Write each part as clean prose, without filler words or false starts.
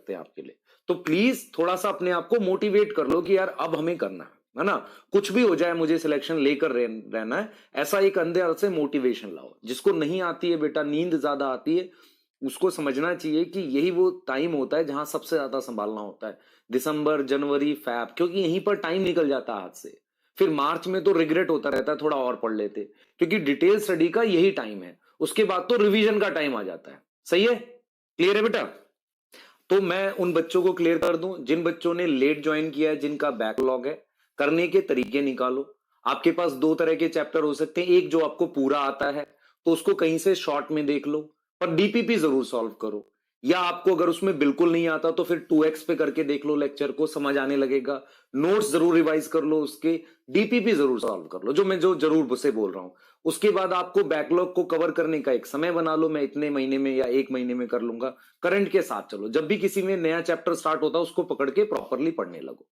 सकते हैं आपके लिए। तो प्लीज थोड़ा सा अपने आप को मोटिवेट कर लो कि यार अब हमें करना है ना, कुछ भी हो जाए मुझे सिलेक्शन लेकर रहना है, ऐसा एक अंदर से मोटिवेशन लाओ। जिसको नहीं आती है बेटा, नींद ज्यादा आती है, उसको समझना चाहिए कि यही वो टाइम होता है जहां सबसे ज्यादा संभालना होता है, दिसंबर, जनवरी, फैब, क्योंकि यहीं पर टाइम निकल जाता है हाथ से। फिर मार्च में तो रिग्रेट होता रहता है थोड़ा और पढ़ लेते, क्योंकि डिटेल स्टडी का यही टाइम है। उसके बाद तो रिवीजन का टाइम आ जाता है। सही है? क्लियर है बेटा? तो मैं उन बच्चों को क्लियर कर दूं जिन बच्चों ने लेट ज्वाइन किया है, जिनका बैकलॉग है, करने के तरीके निकालो। आपके पास दो तरह के चैप्टर हो सकते हैं, एक जो आपको पूरा आता है तो उसको कहीं से शॉर्ट में देख लो, पर डीपीपी जरूर सॉल्व करो। या आपको अगर उसमें बिल्कुल नहीं आता तो फिर 2x पे करके देख लो, लेक्चर को समझ आने लगेगा। नोट्स जरूर रिवाइज कर लो उसके, डीपीपी जरूर सॉल्व कर लो, जो जरूर उसे बोल रहा हूं। उसके बाद आपको बैकलॉग को कवर करने का एक समय बना लो, मैं इतने महीने में या एक महीने में कर लूंगा। करंट के साथ चलो, जब भी किसी में नया चैप्टर स्टार्ट होता है उसको पकड़ के प्रॉपरली पढ़ने लगो।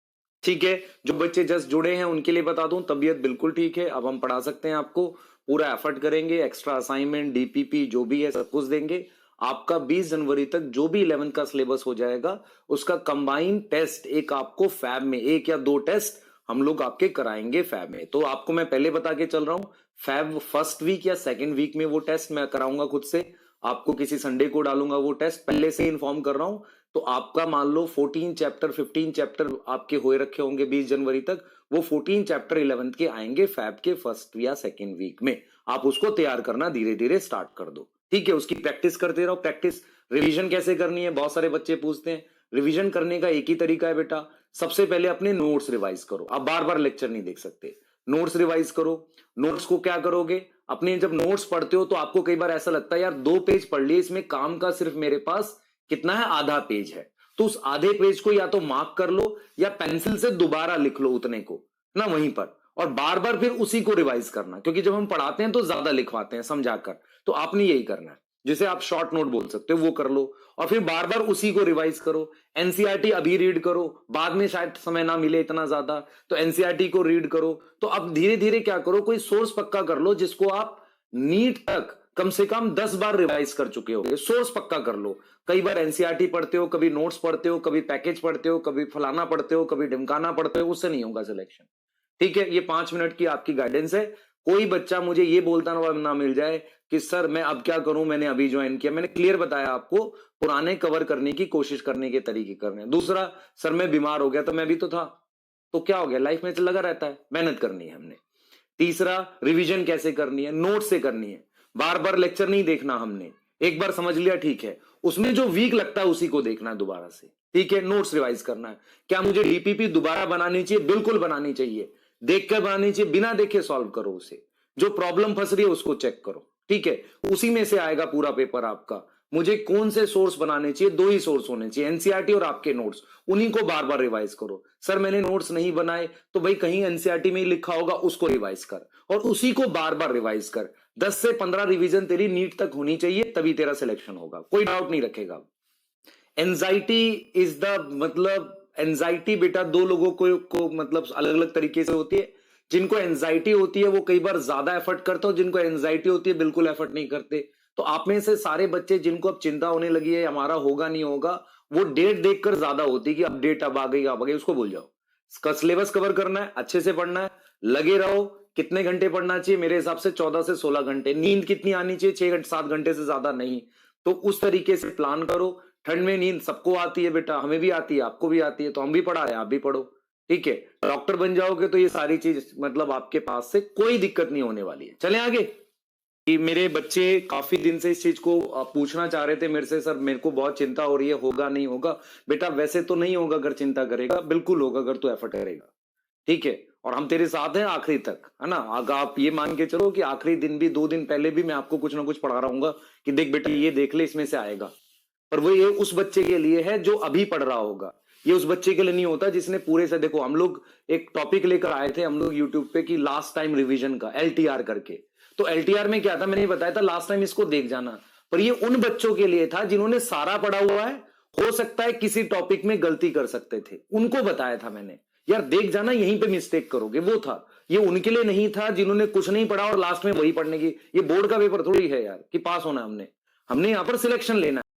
ठीक है? जो बच्चे जस्ट जुड़े हैं उनके लिए बता दूं, तबीयत बिल्कुल ठीक है, अब हम पढ़ा सकते हैं आपको। पूरा एफर्ट करेंगे, एक्स्ट्रा असाइनमेंट, डीपीपी जो भी है सब कुछ देंगे आपका। 20 जनवरी तक जो भी 11th का सिलेबस हो जाएगा उसका कंबाइंड टेस्ट एक आपको फैब में, एक या दो टेस्ट हम लोग आपके कराएंगे फैब में। तो आपको मैं पहले बता के चल रहा हूं, फैब फर्स्ट वीक या सेकेंड वीक में वो टेस्ट मैं कराऊंगा खुद से। आपको किसी संडे को डालूंगा वो टेस्ट, पहले से इन्फॉर्म कर रहा हूं। तो आपका मान लो 14 चैप्टर 15 चैप्टर आपके हुए रखे होंगे 20 जनवरी तक, वो 14 चैप्टर 11th के आएंगे फैब के फर्स्ट या सेकेंड वीक में। आप उसको तैयार करना धीरे धीरे स्टार्ट कर दो। ठीक है? उसकी प्रैक्टिस करते रहो। प्रैक्टिस रिवीजन कैसे करनी है, बहुत सारे बच्चे पूछते हैं। रिवीजन करने का एक ही तरीका है बेटा, सबसे पहले अपने नोट्स रिवाइज करो। आप बार बार लेक्चर नहीं देख सकते, नोट्स रिवाइज करो। नोट्स को क्या करोगे, अपने जब नोट्स पढ़ते हो तो आपको कई बार ऐसा लगता है यार 2 पेज पढ़ लिए, इसमें काम का सिर्फ मेरे पास कितना है, आधा पेज है। तो उस आधे पेज को या तो मार्क कर लो या पेंसिल से दोबारा लिख लो उतने को ना वहीं पर, और बार बार फिर उसी को रिवाइज करना, क्योंकि जब हम पढ़ाते हैं तो ज्यादा लिखवाते हैं समझाकर। तो आपने यही करना है, जिसे आप शॉर्ट नोट बोल सकते हो, वो कर लो और फिर बार बार उसी को रिवाइज करो। एनसीईआरटी अभी रीड करो, बाद में शायद समय ना मिले इतना ज्यादा, तो एनसीईआरटी को रीड करो। तो अब धीरे धीरे क्या करो, कोई सोर्स पक्का कर लो जिसको आप नीट तक कम से कम 10 बार रिवाइज कर चुके हो। सोर्स पक्का कर लो। कई बार एनसीईआरटी पढ़ते हो, कभी नोट्स पढ़ते हो, कभी पैकेज पढ़ते हो, कभी फलाना पढ़ते हो, कभी ढिमकाना पढ़ते हो, उससे नहीं होगा सिलेक्शन। ठीक है? ये 5 मिनट की आपकी गाइडेंस है। कोई बच्चा मुझे ये बोलता ना मिल जाए कि सर मैं अब क्या करूं, मैंने अभी ज्वाइन किया। मैंने क्लियर बताया आपको, पुराने कवर करने की कोशिश करने के तरीके करने। दूसरा, सर मैं बीमार हो गया, तो मैं भी तो था, तो क्या हो गया, लाइफ में लगा रहता है, मेहनत करनी है हमने। तीसरा, रिवीजन कैसे करनी है, नोट से करनी है, बार बार लेक्चर नहीं देखना हमने, एक बार समझ लिया ठीक है, उसमें जो वीक लगता है उसी को देखना है दोबारा से। ठीक है? नोट्स रिवाइज करना है। क्या मुझे डीपीपी दोबारा बनानी चाहिए? बिल्कुल बनानी चाहिए, देख कर बनानी चाहिए, बिना देखे सॉल्व करो उसे। जो प्रॉब्लम फंस रही है उसको चेक करो। ठीक है? उसी में से आएगा पूरा पेपर आपका। मुझे कौन से सोर्स बनाने चाहिए, 2 ही सोर्स होने चाहिए, एनसीईआरटी और आपके नोट्स, उन्हीं को बार बार रिवाइज करो। सर मैंने नोट्स नहीं बनाए, तो भाई कहीं एनसीईआरटी में ही लिखा होगा, उसको रिवाइज कर और उसी को बार बार रिवाइज कर। 10 से 15 रिवीजन तेरी नीट तक होनी चाहिए, तभी तेरा सिलेक्शन होगा, कोई डाउट नहीं रखेगा। एंजाइटी इज द मतलब, एंजाइटी बेटा दो लोगों को मतलब अलग अलग तरीके से होती है। जिनको एंजाइटी होती है वो कई बार ज्यादा एफर्ट करते हो, जिनको एंजाइटी होती है बिल्कुल एफर्ट नहीं करते। तो आप में से सारे बच्चे जिनको अब चिंता होने लगी है हमारा होगा नहीं होगा, वो डेट देखकर ज्यादा होती है कि अब डेट अब आ गई, उसको भूल जाओ। इसका सिलेबस कवर करना है, अच्छे से पढ़ना है, लगे रहो। कितने घंटे पढ़ना चाहिए? मेरे हिसाब से 14 से 16 घंटे। नींद कितनी आनी चाहिए? 6-7 घंटे से ज्यादा नहीं। तो उस तरीके से प्लान करो। ठंड में नींद सबको आती है बेटा, हमें भी आती है, आपको भी आती है, तो हम भी पढ़ा रहे हैं, आप भी पढ़ो। ठीक है? डॉक्टर बन जाओगे तो ये सारी चीज मतलब आपके पास से कोई दिक्कत नहीं होने वाली है। चलें आगे। कि मेरे बच्चे काफी दिन से इस चीज को पूछना चाह रहे थे मेरे से, सर मेरे को बहुत चिंता हो रही है, होगा नहीं होगा। बेटा वैसे तो नहीं होगा अगर चिंता करेगा, बिल्कुल होगा अगर तू एफर्ट करेगा। ठीक है? और हम तेरे साथ हैं आखिरी तक, है ना। अगर आप ये मान के चलो कि आखिरी दिन भी 2 दिन पहले भी मैं आपको कुछ ना कुछ पढ़ा रहा हूँ कि देख बेटा ये देख ले, इसमें से आएगा। पर वो ये उस बच्चे के लिए है जो अभी पढ़ रहा होगा, ये उस बच्चे के लिए नहीं होता जिसने पूरे से। देखो हम लोग एक टॉपिक लेकर आए थे हम लोग यूट्यूब पे कि लास्ट टाइम रिवीजन का, एलटीआर करके। तो एलटीआर में क्या था, मैंने बताया था लास्ट टाइम इसको देख जाना। पर ये उन बच्चों के लिए था जिन्होंने सारा पढ़ा हुआ है, हो सकता है किसी टॉपिक में गलती कर सकते थे, उनको बताया था मैंने, यार देख जाना यहीं पे मिस्टेक करोगे, वो था। ये उनके लिए नहीं था जिन्होंने कुछ नहीं पढ़ा और लास्ट में वही पढ़ने की। ये बोर्ड का पेपर थोड़ी है यार कि पास होना हमने यहां पर सिलेक्शन लेना है।